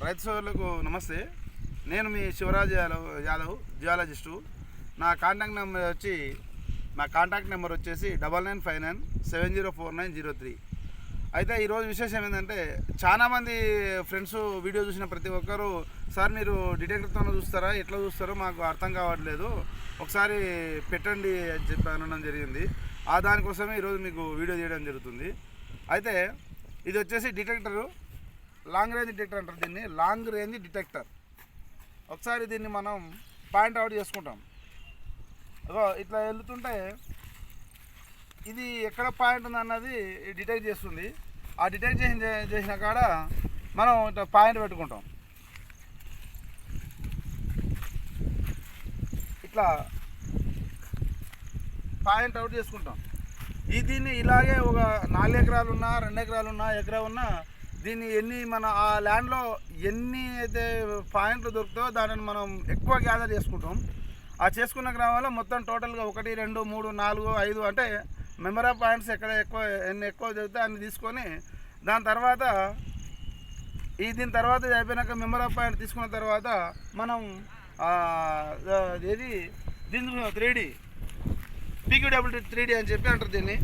రైతు సోదరులకు నమస్తే. నేను మీ శివరాజ్ యాదవ్ జియాలజిస్టు. నా కాంటాక్ట్ నెంబర్ వచ్చేసి 9959704903. అయితే ఈరోజు విశేషం ఏంటంటే, చాలామంది ఫ్రెండ్స్ వీడియో చూసిన ప్రతి ఒక్కరు, సార్ మీరు డిటెక్టర్తో చూస్తారా, ఎట్లా చూస్తారో మాకు అర్థం కావట్లేదు, ఒకసారి పెట్టండి అని చెప్పి అనడం జరిగింది. దానికోసమే ఈరోజు మీకు వీడియో చేయడం జరుగుతుంది. అయితే ఇది వచ్చేసి డిటెక్టరు, లాంగ్ రేంజ్ డిటెక్టర్ అంటారు దీన్ని, లాంగ్ రేంజ్ డిటెక్టర్. ఒకసారి దీన్ని మనం పాయింట్ అవుట్ చేసుకుంటాం. ఇట్లా వెళ్తుంటే ఇది ఎక్కడ పాయింట్ ఉంది అన్నది డిటెక్ట్ చేస్తుంది. ఆ డిటెక్ట్ చేసిన కాడ మనం ఇట్లా పాయింట్ పెట్టుకుంటాం. ఇట్లా పాయింట్ అవుట్ చేసుకుంటాం. దీన్ని ఇలాగే ఒక 4 ఎకరాలు ఉన్నా, 2 ఎకరాలు ఉన్నా, ఎకరా ఉన్నా, దీన్ని మన ఆ ల్యాండ్లో ఎన్ని అయితే పాయింట్లు దొరుకుతాయో దానిని మనం ఎక్కువ గ్యాదర్ చేసుకుంటాం. ఆ చేసుకున్న గ్రామంలో మొత్తం టోటల్గా 1, 2, 3, 4, 5 అంటే మెంబర్ ఆఫ్ పాయింట్స్ ఎన్ని ఎక్కువ దొరికితే అన్ని తీసుకొని, దీని తర్వాత ఇది అయిపోయినాక మెంబర్ ఆఫ్ పాయింట్ తీసుకున్న తర్వాత మనం దీన్ని 3D PQWT 3D అని చెప్పి అంటారు దీన్ని.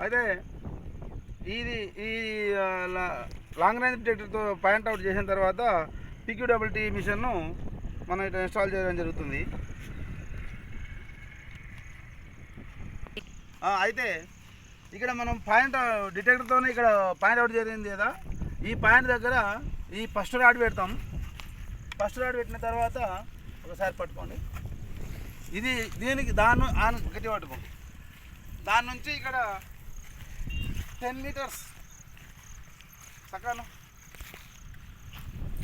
అయితే ఈ లాంగ్ రేంజ్ డిటెక్టర్తో పాయింట్ అవుట్ చేసిన తర్వాత PQWT మిషన్ను మనం ఇట్లా ఇన్స్టాల్ చేయడం జరుగుతుంది. అయితే ఇక్కడ మనం డిటెక్టర్తోనే ఇక్కడ పాయింట్ అవుట్ జరిగింది కదా, ఈ పాయింట్ దగ్గర ఈ ఫస్ట్ రాడ్ పెడతాం. ఫస్ట్ రాడ్ పెట్టిన తర్వాత ఒకసారి పట్టుకోండి, దీనికి గట్టి పట్టుకోండి. దాని నుంచి ఇక్కడ 10 మీటర్స్ సకాలం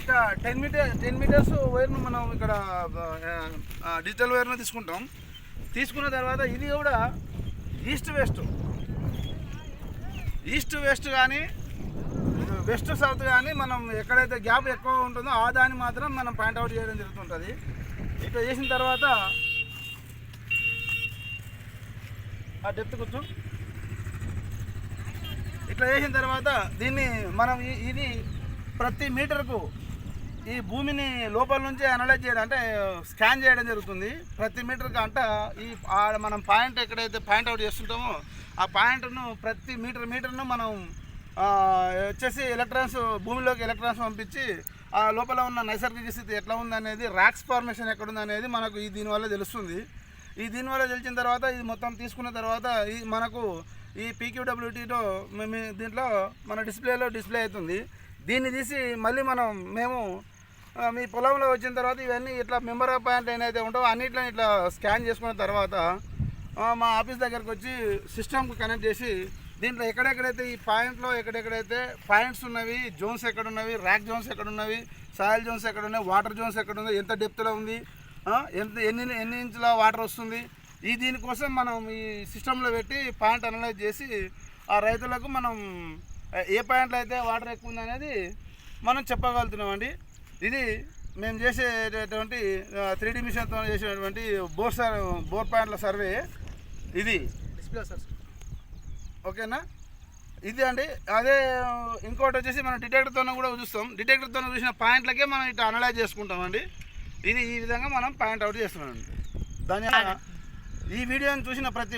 ఇక 10 మీటర్స్ వైర్ను మనం ఇక్కడ డిజిటల్ వైర్ను తీసుకుంటాం. తీసుకున్న తర్వాత ఇది కూడా ఈస్ట్ వెస్ట్ కానీ వెస్ట్ సౌత్ కానీ మనం ఎక్కడైతే గ్యాప్ ఎక్కువ ఉంటుందో ఆ దాన్ని మాత్రం మనం పాయింట్ అవుట్ చేయడం జరుగుతుంటుంది. ఇట్లా చేసిన తర్వాత ఆ డెప్త్ కొంచెం ఇట్లా చేసిన తర్వాత దీన్ని మనం ఇది ప్రతి మీటర్కు ఈ భూమిని లోపల నుంచి అనలైజ్ చేయడం, అంటే స్కాన్ చేయడం జరుగుతుంది. ప్రతి మీటర్కి అంటే మనం పాయింట్ ఎక్కడైతే పాయింట్ అవుట్ చేస్తుంటామో ఆ పాయింట్ను ప్రతి మీటర్ను మనం వచ్చేసి భూమిలోకి ఎలక్ట్రాన్స్ పంపించి ఆ లోపల ఉన్న నైసర్గిక స్థితి ఎట్లా ఉందనేది, రాక్స్ ఫార్మేషన్ ఎక్కడుందనేది మనకు దీనివల్ల తెలుస్తుంది. దీనివల్ల తెలిసిన తర్వాత ఇది మొత్తం తీసుకున్న తర్వాత మనకు ఈ PQWTలో దీంట్లో మన డిస్ప్లే అవుతుంది. దీన్ని తీసి మళ్ళీ మేము మీ పొలంలో వచ్చిన తర్వాత ఇవన్నీ ఇట్లా మెంబర్ ఆఫ్ పాయింట్ ఏదైతే ఉంటావో అన్నిట్లని ఇట్లా స్కాన్ చేసుకున్న తర్వాత మా ఆఫీస్ దగ్గరకు వచ్చి సిస్టమ్కి కనెక్ట్ చేసి దీంట్లో ఎక్కడెక్కడైతే ఈ పాయింట్లో ఎక్కడెక్కడైతే పాయింట్స్ ఉన్నవి, జోన్స్ ఎక్కడున్నవి, ర్యాక్ జోన్స్ ఎక్కడున్నవి, సాయిల్ జోన్స్ ఎక్కడున్నాయి, వాటర్ జోన్స్ ఎక్కడున్నాయి, ఎంత డెప్త్లో ఉంది, ఎన్ని ఇంచుల వాటర్ వస్తుంది, దీనికోసం మనం ఈ సిస్టంలో పెట్టి పాయింట్ అనలైజ్ చేసి ఆ రైతులకు మనం ఏ పాయింట్లో అయితే వాటర్ ఎక్కువ ఉంది అనేది మనం చెప్పగలుగుతున్నామండి. ఇది మేము చేసేటటువంటి 3D మిషన్తో చేసినటువంటి బోర్ పాయింట్ల సర్వే. ఇది డిస్ప్లే సార్, ఓకేనా? ఇది అండి. అదే ఇంకోటి వచ్చేసి మనం డిటెక్టర్తో కూడా చూస్తాం. డిటెక్టర్తో చూసిన పాయింట్లకే మనం ఇట్లా అనలైజ్ చేసుకుంటామండి. ఈ విధంగా మనం పాయింట్ అవుట్ చేస్తున్నామండి. ఈ వీడియోని చూసిన ప్రతి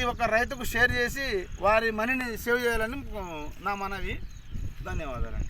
ఒక్క రైతుకు షేర్ చేసి వారి మనీని సేవ్ చేయాలని నా మనవి. ధన్యవాదాలండి.